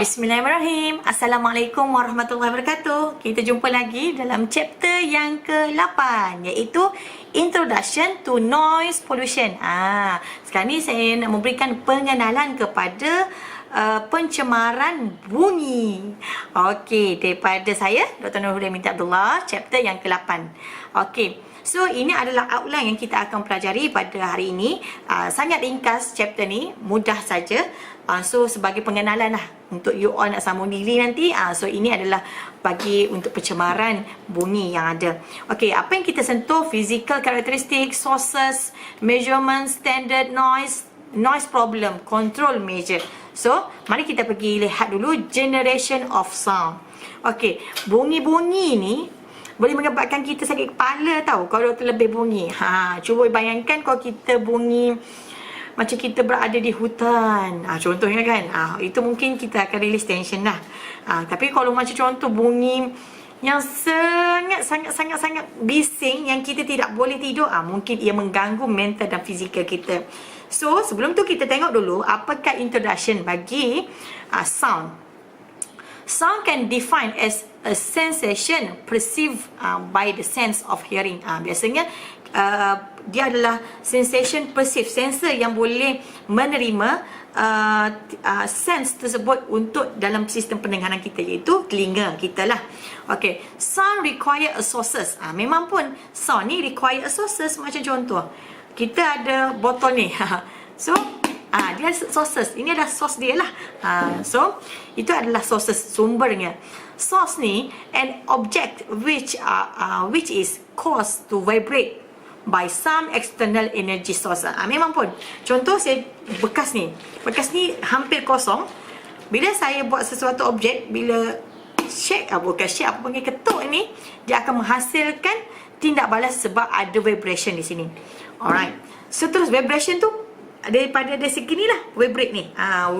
Bismillahirrahmanirrahim. Assalamualaikum warahmatullahi wabarakatuh. Kita jumpa lagi dalam chapter yang ke-8, iaitu Introduction to Noise Pollution. Sekarang ni saya nak memberikan pengenalan kepada pencemaran bunyi. Okey, daripada saya Dr. Nurhuda Minta Abdullah, chapter yang ke-8. Okey. So, ini adalah outline yang kita akan pelajari pada hari ini. Sangat ringkas chapter ni, mudah saja. So, sebagai pengenalan lah untuk you all nak sambung diri nanti. So, ini adalah bagi untuk pencemaran bunyi yang ada. Okey, apa yang kita sentuh? Physical characteristic, sources, measurement, standard noise, noise problem, control measure. So, mari kita pergi lihat dulu generation of sound. Okey, bunyi-bunyi ni boleh menyebabkan kita sakit kepala tau kalau terlebih bunyi. Cuba bayangkan kalau kita bunyi macam kita berada di hutan. Contohnya kan. Itu mungkin kita akan release tension lah. Tapi kalau macam contoh bunyi yang sangat bising yang kita tidak boleh tidur, mungkin ia mengganggu mental dan fizikal kita. So, sebelum tu kita tengok dulu apakah introduction bagi sound. Sound can define as a sensation perceived by the sense of hearing. Biasanya dia adalah sensation perceived, sensor yang boleh menerima sense tersebut untuk dalam sistem pendengaran kita, iaitu telinga kita lah. Okay, sound require a sources. Memang pun sound ni require a sources. Macam contoh, kita ada botol ni. So dia sources. Ini adalah source dia lah. So, itu adalah sources, sumbernya. Source ni, an object which is caused to vibrate by some external energy source. Memang pun. Contoh saya bekas ni hampir kosong. Bila saya buat sesuatu objek, bila shake, bukan shake, apa panggil, ketuk ni, dia akan menghasilkan tindak balas sebab ada vibration di sini. Alright. So, terus vibration tu daripada dari segi ni lah, vibrate ni,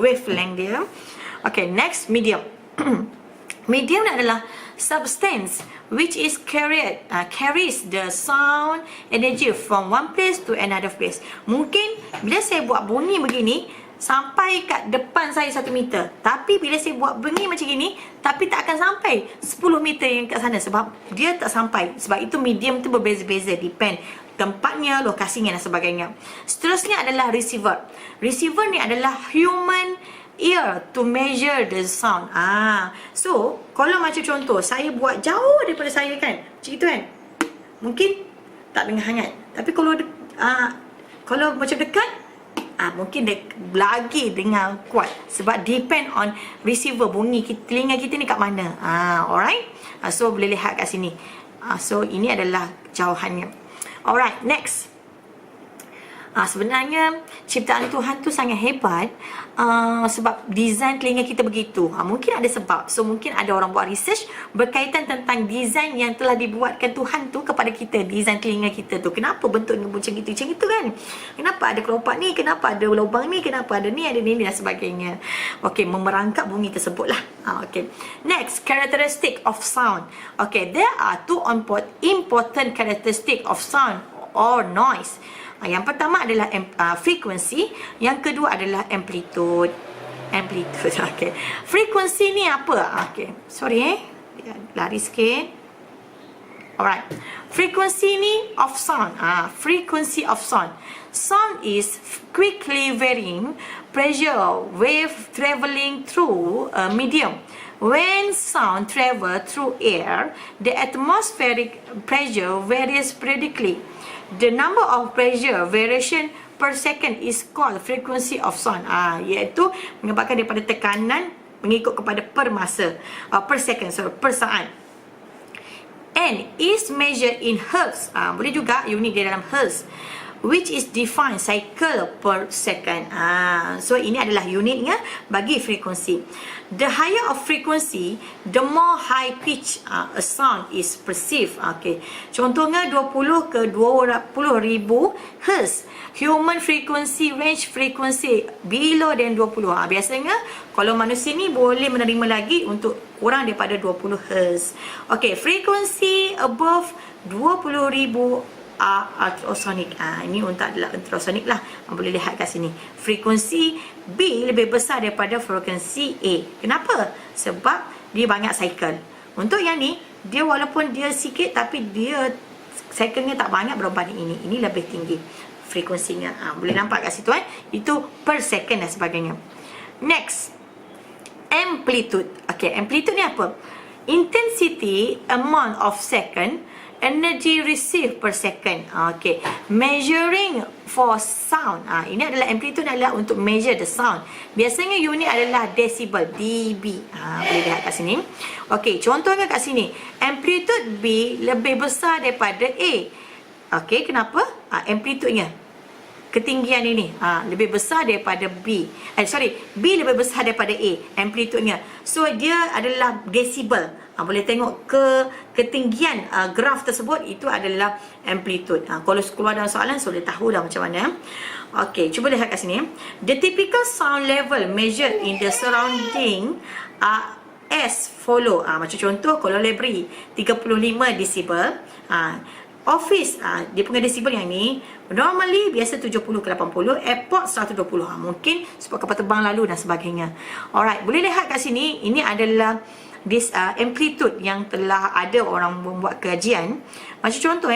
wavelength dia. Okay, next, medium. Medium adalah substance which is carries the sound energy from one place to another place. Mungkin bila saya buat bunyi begini sampai kat depan saya 1 meter, tapi bila saya buat bunyi macam gini, tapi tak akan sampai 10 meter yang kat sana, sebab dia tak sampai. Sebab itu medium tu berbeza-beza, depend tempatnya, lokasinya dan sebagainya. Seterusnya adalah receiver. Receiver ni adalah human ear to measure the sound. So, kalau macam contoh, saya buat jauh daripada saya kan, macam itu kan, mungkin tak dengar sangat. Tapi kalau macam dekat, mungkin dia lagi dengar kuat. Sebab depend on receiver, bunyi telinga kita ni kat mana. Alright. So, boleh lihat kat sini. So, ini adalah jauhannya. Alright, next. Sebenarnya ciptaan Tuhan tu sangat hebat, sebab design telinga kita begitu. Mungkin ada sebab. So mungkin ada orang buat research berkaitan tentang design yang telah dibuatkan Tuhan tu kepada kita, design telinga kita tu. Kenapa bentuknya macam itu kan? Kenapa ada kelopak ni? Kenapa ada lubang ni? Kenapa ada ni, ada ni dan sebagainya. Okey, memerangkap bunyi tersebut lah. Okey. Next, characteristic of sound. Okay, there are two important characteristic of sound or noise. Yang pertama adalah frequency, yang kedua adalah amplitude. Okay. Frequency ni apa? Okay. Sorry lari sikit. Alright. Frequency ni of sound. Frequency of sound. Sound is quickly varying pressure wave traveling through a medium. When sound travel through air, the atmospheric pressure varies periodically. The number of pressure variation per second is called frequency of sound. Iaitu menyebabkan daripada tekanan mengikut kepada per masa, per second, per saat. And is measured in hertz. Boleh juga unit dia dalam hertz, which is defined cycle per second. So ini adalah unitnya bagi frekuensi. The higher of frequency, the more high pitch a sound is perceived. Okay. Contohnya 20 ke 20,000 Hz. Human frequency range frequency below than 20. Biasanya kalau manusia ni boleh menerima lagi untuk kurang daripada 20 Hz. Okay, frequency above 20,000 ultrasonic. Ini untuk adalah ultrasonic lah. Boleh lihat kat sini. Frekuensi B lebih besar daripada frekuensi A. Kenapa? Sebab dia banyak cycle. Untuk yang ni, dia walaupun dia sikit tapi dia cycle-nya tak banyak berbanding ini. Ini lebih tinggi frekuensinya. Boleh nampak kat situ Itu per second dan sebagainya. Next, amplitude. Okay, amplitude ni apa? Intensity, amount of second, energy received per second. Okay, measuring for sound. Ini adalah amplitude adalah untuk measure the sound. Biasanya unit adalah decibel, dB. Boleh lihat kat sini. Okay, contohnya kat sini. Amplitude B lebih besar daripada A. Okay, kenapa? Amplitude-nya, ketinggian ini lebih besar daripada B. B lebih besar daripada A, amplitude-nya. So dia adalah decibel. Boleh tengok ketinggian graf tersebut, itu adalah amplitude. Kalau keluar dalam soalan, so boleh tahu dah macam mana. Okey, cuba lihat kat sini. The typical sound level measured in the surrounding as follow. Macam contoh, kalau library 35 decibel. Office, dia punya decibel yang ni normally biasa 70 ke 80, airport 120. Mungkin sebab kapal terbang lalu dan sebagainya. Alright, boleh lihat kat sini, ini adalah this amplitude yang telah ada orang membuat kajian. Macam contoh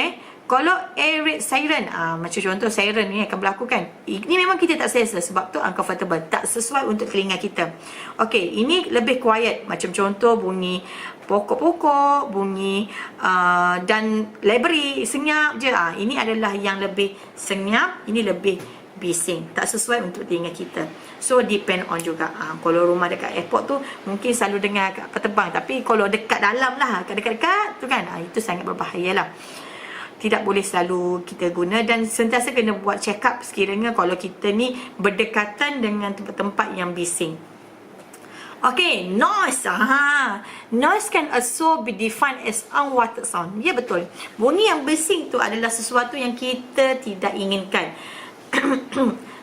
kalau air raid siren, macam contoh siren ni akan berlaku kan. Ini memang kita tak selesa sebab tu uncomfortable, tak sesuai untuk telinga kita. Okey, ini lebih quiet. Macam contoh bunyi pokok-pokok, bunyi dan library senyap je. Ini adalah yang lebih senyap, ini lebih bising, tak sesuai untuk telinga kita. So depend on juga. Kalau rumah dekat airport tu mungkin selalu dengar kat petebang, tapi kalau dekat dalam lah, dekat-dekat tu kan, itu sangat berbahaya lah. Tidak boleh selalu kita guna, dan sentiasa kena buat check up sekiranya kalau kita ni berdekatan dengan tempat-tempat yang bising. Okay, noise. Noise can also be defined as unwanted sound. Ya, betul. Bunyi yang bising tu adalah sesuatu yang kita tidak inginkan.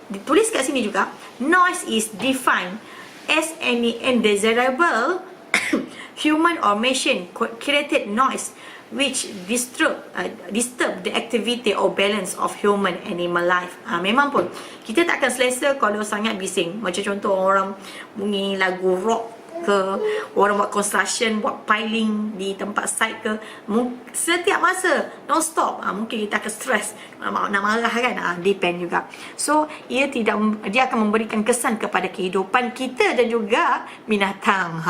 Ditulis kat sini juga, noise is defined as any undesirable human or machine created noise which disturb the activity or balance of human animal life. Memang pun kita tak akan selesa kalau sangat bising. Macam contoh orang bunyi lagu rock ke, orang buat construction, buat piling di tempat site ke, setiap masa non stop, mungkin kita akan stres, nak marah kan. Depend juga. So dia akan memberikan kesan kepada kehidupan kita dan juga binatang.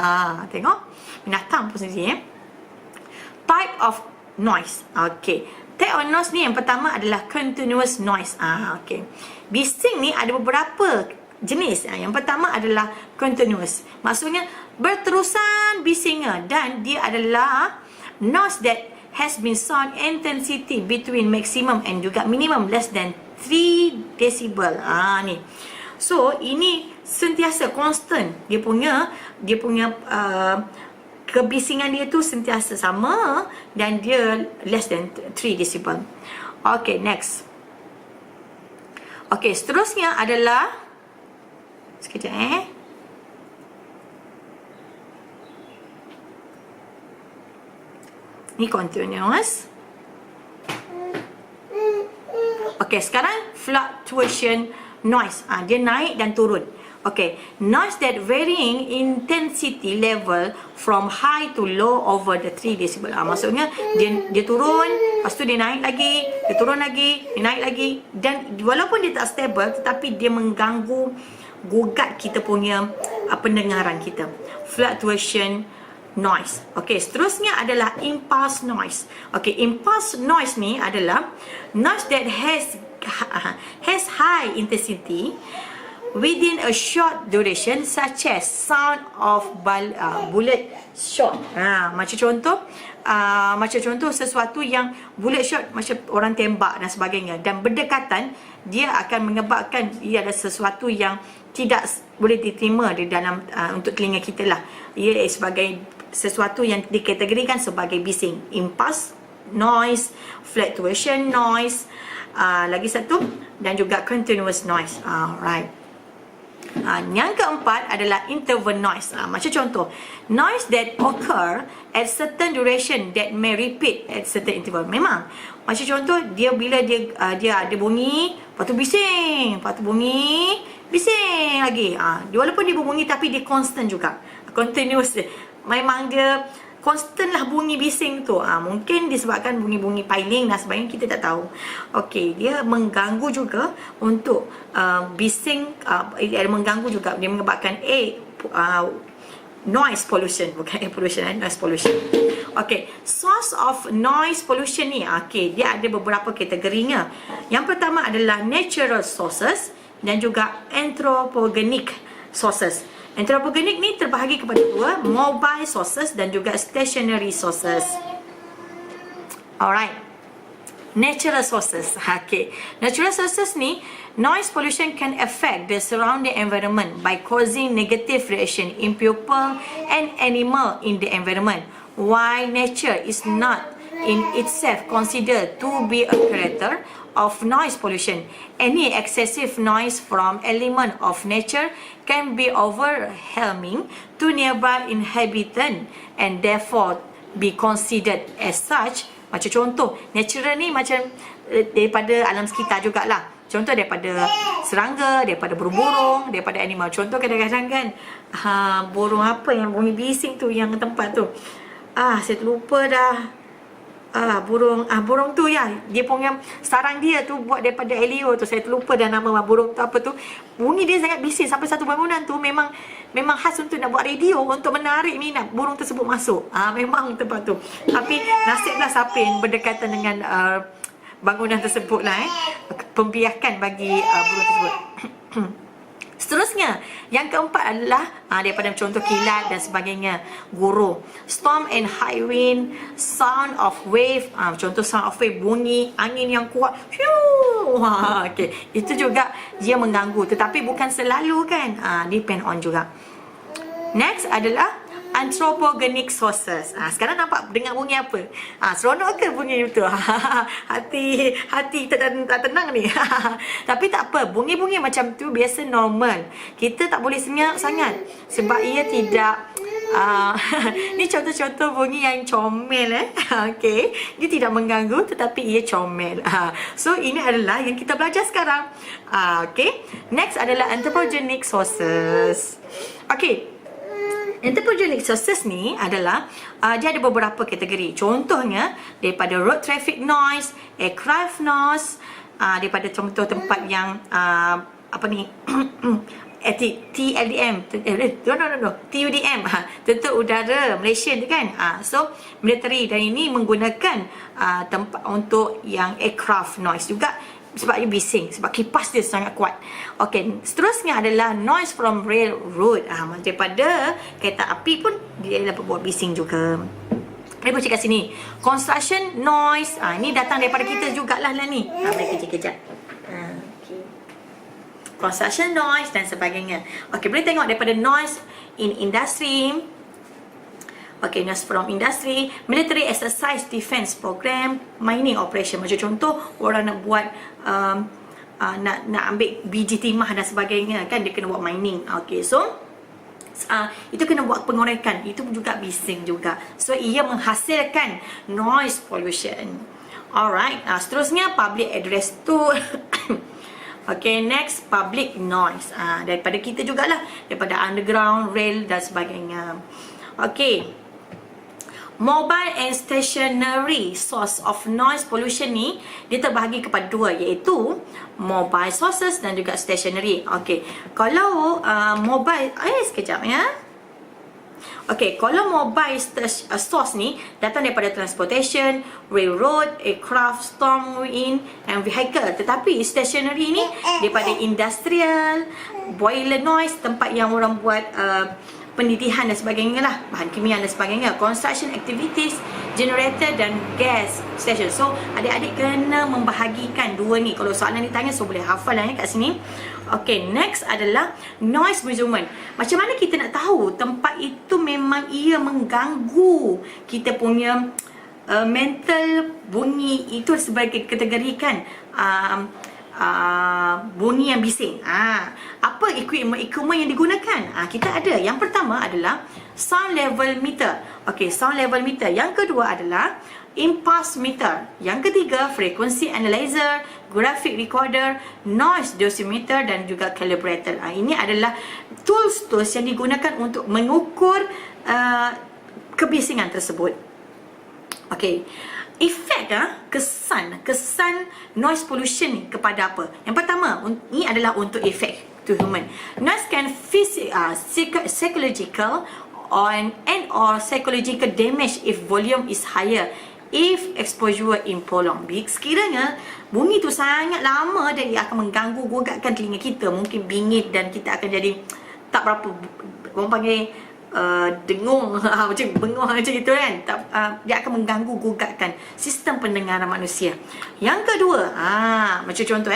Tengok binatang pun sendiri. Type of noise. Okay, type of noise ni yang pertama adalah continuous noise. Okay, bising ni ada beberapa jenis. Yang pertama adalah continuous, maksudnya berterusan bisingnya, dan dia adalah noise that has been sound intensity between maximum and juga minimum less than 3 decibel. Ni. So ini sentiasa constant. Dia punya kebisingan dia tu sentiasa sama dan dia less than 3 decibel. Okay, next. Okay, seterusnya adalah sekejap ni continuous. Okay, sekarang fluctuation noise. Dia naik dan turun. Okay, noise that varying intensity level from high to low over the 3 decibel. Maksudnya dia turun, lepas tu dia naik lagi, dia turun lagi, dia naik lagi, dan walaupun dia tak stable tetapi dia mengganggu, gugat kita punya pendengaran kita. Fluctuation noise. Okay, seterusnya adalah impulse noise. Okay, impulse noise ni adalah noise that has high intensity within a short duration, such as sound of bullet shot. Macam contoh sesuatu yang bullet shot, macam orang tembak dan sebagainya, dan berdekatan, dia akan menyebabkan ia ada sesuatu yang tidak boleh diterima di dalam untuk telinga kita lah. Ia sebagai sesuatu yang dikategorikan sebagai bising. Impulse noise, fluctuation noise, lagi satu, dan juga continuous noise. Right. Yang keempat adalah interval noise. Macam contoh, noise that occur at certain duration that may repeat at certain interval. Memang. Macam contoh, dia bila dia ada bunyi, lepas tu bising, lepas tu bunyi, bising lagi. Dia walaupun dia berbunyi tapi dia constant juga. Continuous. Memang dia constant lah bunyi bising tu. Mungkin disebabkan bunyi-bunyi piling dan sebagainya, kita tak tahu. Okey, dia mengganggu juga untuk bising, dia mengganggu juga, dia menyebabkan noise pollution, bukan air pollution, noise pollution. Okey, source of noise pollution ni, dia ada beberapa kategorinya. Yang pertama adalah natural sources dan juga anthropogenic sources. Anthropogenic ni terbahagi kepada dua, mobile sources dan juga stationary sources. Alright. Natural sources. Natural sources ni, noise pollution can affect the surrounding environment by causing negative reaction in people and animal in the environment. While nature is not in itself considered to be a creator of noise pollution, any excessive noise from element of nature can be overwhelming to nearby inhabitant and therefore be considered as such. Macam contoh, natural ni macam daripada alam sekitar jugalah. Contoh daripada serangga, daripada burung-burung, daripada animal. Contoh kadang-kadang kan, burung apa yang bunyi bising tu yang tempat tu. Saya terlupa dah. Burung tu ya, dia punya sarang dia tu buat daripada elio tu, saya terlupa dah nama burung tu apa tu. Bunyi dia sangat bising sampai satu bangunan tu memang khas untuk nak buat radio untuk menarik minat burung tersebut masuk. Memang tempat tu. Tapi nasiblah siapa yang berdekatan dengan bangunan tersebut lah, pembiakan bagi burung tersebut. Seterusnya, yang keempat adalah daripada contoh kilat dan sebagainya, guru, storm and high wind, sound of wave. Contoh sound of wave, bunyi angin yang kuat. Itu juga dia mengganggu, tetapi bukan selalu kan, depend on juga. Next adalah anthropogenic sources. Sekarang nampak dengar bunyi apa? Seronok ke bunyi itu? hati tak tenang ni. Tapi tak apa, bunyi-bunyi macam tu biasa normal. Kita tak boleh senyap sangat sebab ia tidak ni contoh-contoh bunyi yang comel okey. Dia tidak mengganggu tetapi ia comel. So ini adalah yang kita belajar sekarang. Okey. Next adalah anthropogenic sources. Okey. Anthropogenic sources ni adalah dia ada beberapa kategori. Contohnya daripada road traffic noise, aircraft noise, daripada contoh tempat yang TLDM, TUDM, tentu udara Malaysia tu kan. So military, dan ini menggunakan tempat untuk yang aircraft noise juga sebab dia bising, sebab kipas dia sangat kuat. Okey, seterusnya adalah noise from railroad. Daripada kereta api pun dia dapat buat bising juga. Mari baca kat sini. Construction noise. Ini datang daripada kita jugalah ni. Mari kejap-kejap. Construction noise dan sebagainya. Okey, boleh tengok daripada noise in industry. Okay, noise from industry, military exercise, defense program, mining operation. Macam contoh, orang nak buat nak ambil biji timah dan sebagainya kan, dia kena buat mining. Okay, so itu kena buat pengorekan, itu juga bising juga. So ia menghasilkan noise pollution. Alright, seterusnya public address tu. Okay, next public noise. Daripada kita jugalah, daripada underground, rail dan sebagainya. Okay, mobile and stationary source of noise pollution ni dia terbahagi kepada dua, iaitu mobile sources dan juga stationary. Okey, kalau mobile, sekejap ya. Okey, kalau mobile source ni datang daripada transportation, railroad, aircraft, storm wind and vehicle. Tetapi stationary ni daripada industrial, boiler noise, tempat yang orang buat pendidikan dan sebagainya lah, bahan kimia dan sebagainya, construction activities, generator dan gas station. So adik-adik kena membahagikan dua ni. Kalau soalan ditanya, so boleh hafal lah kat sini. Okay, next adalah noise measurement. Macam mana kita nak tahu tempat itu memang ia mengganggu kita punya mental bunyi itu sebagai kategorikan bunyi yang bising. Apa equipment yang digunakan? Kita ada. Yang pertama adalah sound level meter. Okey, sound level meter. Yang kedua adalah impulse meter. Yang ketiga, frequency analyzer, graphic recorder, noise dosimeter dan juga calibrator. Ini adalah tools yang digunakan untuk mengukur kebisingan tersebut. Okey. Efek kesan noise pollution ni kepada apa? Yang pertama, ini adalah untuk efek to human. Noise can psychological or psychological damage if volume is higher, if exposure in prolonged. Sekiranya bunyi tu sangat lama dan dia akan mengganggu gugakkan telinga kita, mungkin bingit dan kita akan jadi tak berapa, orang panggil dengung macam bengong macam itu kan. Dia akan mengganggu gugakkan sistem pendengaran manusia. Yang kedua, macam contoh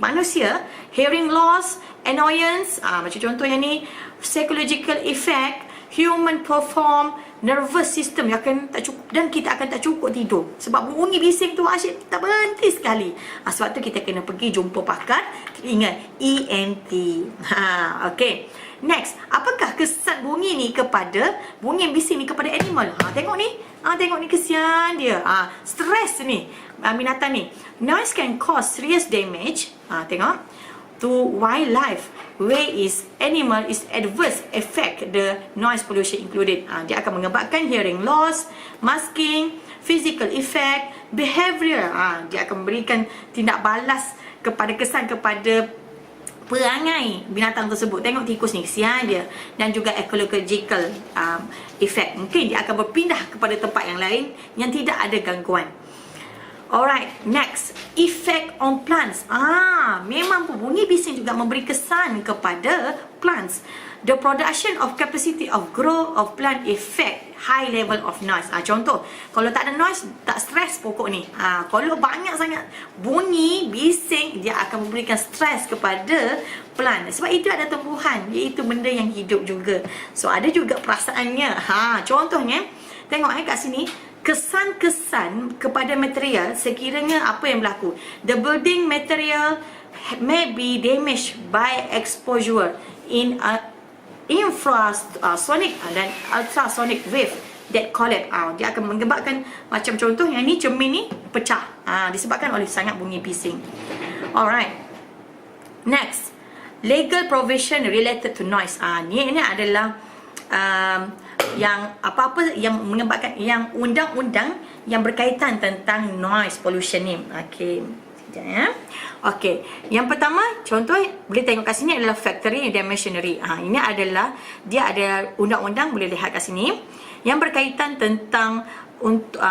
manusia hearing loss, annoyance, macam contoh yang ni, psychological effect, human perform, nervous system yang akan tak cukup, dan kita akan tak cukup tidur sebab bunyi bising tu asyik tak berhenti sekali. Sebab tu kita kena pergi jumpa pakar telinga, ENT. Okey. Next, apakah kesan bunyi yang bising ni kepada animal? Tengok ni. Tengok ni, kesian dia. Stres ni, binatang ni. Noise can cause serious damage. Tengok. To wildlife, where is animal is adverse effect the noise pollution included. Dia akan menyebabkan hearing loss, masking, physical effect, behavior. Dia akan memberikan tindak balas kesan kepada perangai binatang tersebut. Tengok tikus ni, kesian dia. Dan juga ecological effect. Mungkin dia akan berpindah kepada tempat yang lain yang tidak ada gangguan. Alright, next, effect on plants. Memang bunyi bising juga memberi kesan kepada plants. The production of capacity of growth of plant effect high level of noise. Contoh, kalau tak ada noise, tak stres pokok ni. Kalau banyak sangat bunyi bising, dia akan memberikan stres kepada plant. Sebab itu ada tumbuhan, iaitu benda yang hidup juga. So ada juga perasaannya. Contohnya, tengok kat sini, kesan-kesan kepada material sekiranya apa yang berlaku. The building material may be damaged by exposure in infrasonic dan ultrasonic wave that collapse. Dia akan menyebabkan, macam contoh yang ni, cermin ni pecah. Disebabkan oleh sangat bunyi bising. Alright. Next, legal provision related to noise. Ini adalah yang apa-apa yang menyebabkan, yang undang-undang yang berkaitan tentang noise pollution ni. Okey, sekejap ya. Okey, yang pertama, contoh boleh tengok kat sini adalah factory dan machinery. Ini adalah, dia ada undang-undang, boleh lihat kat sini, yang berkaitan tentang untuk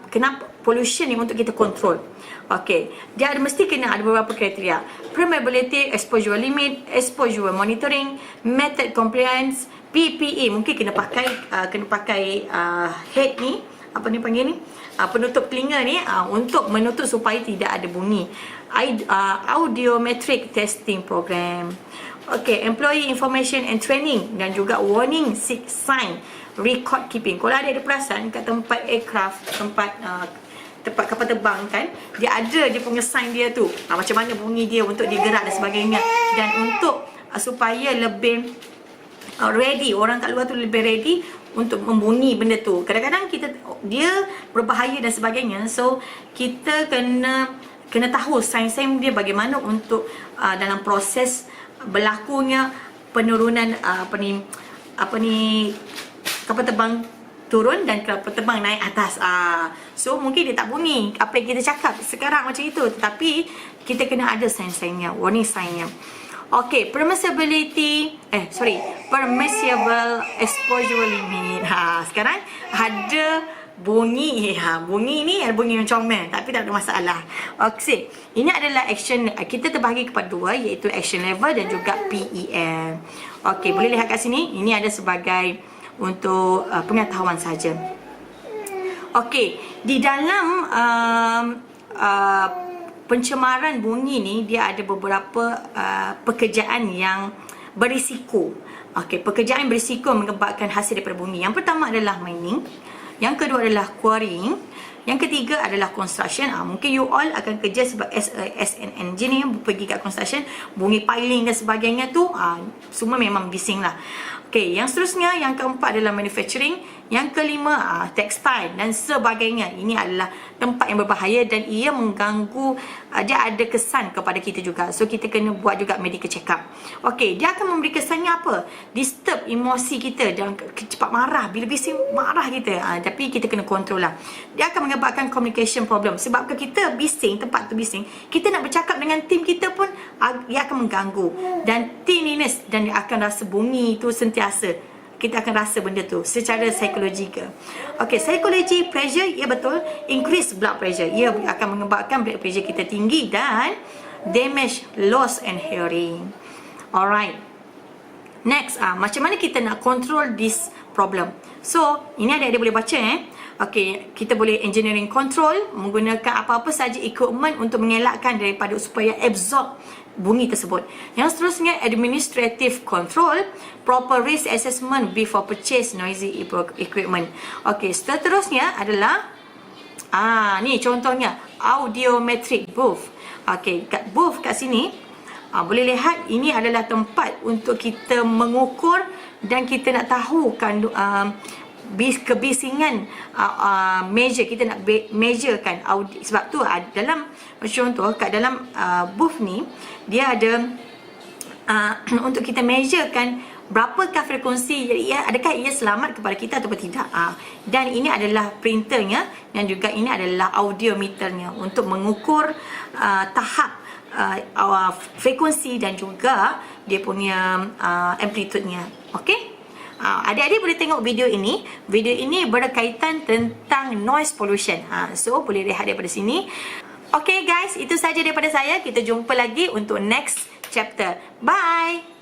kenapa pollution ni untuk kita kontrol. Okey, dia mesti kena ada beberapa kriteria. Permeability, exposure limit, exposure monitoring, method compliance, PPE. Mungkin kena pakai head ni, apa ni panggil ni, penutup telinga ni, untuk menutup supaya tidak ada bunyi. Audiometric testing program. Okey, employee information and training, dan juga warning sign, record keeping. Kalau ada perasan kat tempat aircraft, tempat kapal terbang kan, dia ada dia punya sign dia tu, macam mana bunyi dia untuk digerak dan sebagainya. Dan untuk supaya lebih ready, orang kat luar tu lebih ready untuk membunyi benda tu. Kadang-kadang dia berbahaya dan sebagainya. So kita kena tahu sains-sains dia bagaimana untuk dalam proses berlakunya penurunan kapal terbang turun dan kapal terbang naik atas. So mungkin dia tak bunyi apa yang kita cakap sekarang macam itu, tetapi kita kena ada sains-sainsnya, warning sign-nya. Okey, permissible exposure limit. Sekarang ada bunyi. Bunyi ni ada bunyi yang comel, tapi tak ada masalah. Okey, ini adalah action. Kita terbahagi kepada dua, iaitu action level dan juga PEM. Okey, boleh lihat kat sini. Ini ada sebagai untuk pengetahuan saja. Okey, di dalam pencemaran bunyi ni, dia ada beberapa pekerjaan yang berisiko. Okey, pekerjaan berisiko menyebabkan hasil daripada bunyi. Yang pertama adalah mining. Yang kedua adalah quarrying. Yang ketiga adalah construction. Mungkin you all akan kerja as an engineer, pergi kat construction, bunyi piling dan sebagainya tu, semua memang bising lah. Okay, yang seterusnya, yang keempat adalah manufacturing. Yang kelima, textile dan sebagainya. Ini adalah tempat yang berbahaya dan ia mengganggu, dia ada kesan kepada kita juga. So, kita kena buat juga medical check up. Okay, dia akan memberi kesannya apa? Disturb emosi kita dan cepat marah. Bila bising, marah kita. Tapi kita kena kontrol lah. Dia akan menyebabkan communication problem. Sebab kita bising, tempat tu bising, kita nak bercakap dengan tim kita pun, ia akan mengganggu. Dan tinnitus, dan dia akan rasa bunyi tu sentiasa. Kita akan rasa benda tu secara psikologikal. Okay, psikologi pressure, ya betul, increase blood pressure. Ia akan menyebabkan blood pressure kita tinggi dan damage, loss and hearing. Alright. Next, macam mana kita nak control this problem? So, ini adik-adik boleh baca Okay, kita boleh engineering control, menggunakan apa-apa saja equipment untuk mengelakkan daripada supaya absorb bunyi tersebut. Yang seterusnya, administrative control, proper risk assessment before purchase noisy equipment. Okay, seterusnya adalah ni contohnya audiometric booth. Okay, kat booth kat sini boleh lihat ini adalah tempat untuk kita mengukur dan kita nak tahu kebisingan measure, kita nak measurekan audio. Sebab tu dalam contoh kat dalam booth ni dia ada untuk kita measurekan berapakah frekuensi, adakah ia selamat kepada kita atau tidak. Dan ini adalah printernya dan juga ini adalah audiometernya untuk mengukur tahap frekuensi dan juga dia punya amplitude-nya. Okey? Adik-adik boleh tengok video ini. Video ini berkaitan tentang noise pollution. So, boleh lihat daripada sini. Okay guys, itu saja daripada saya. Kita jumpa lagi untuk next chapter. Bye!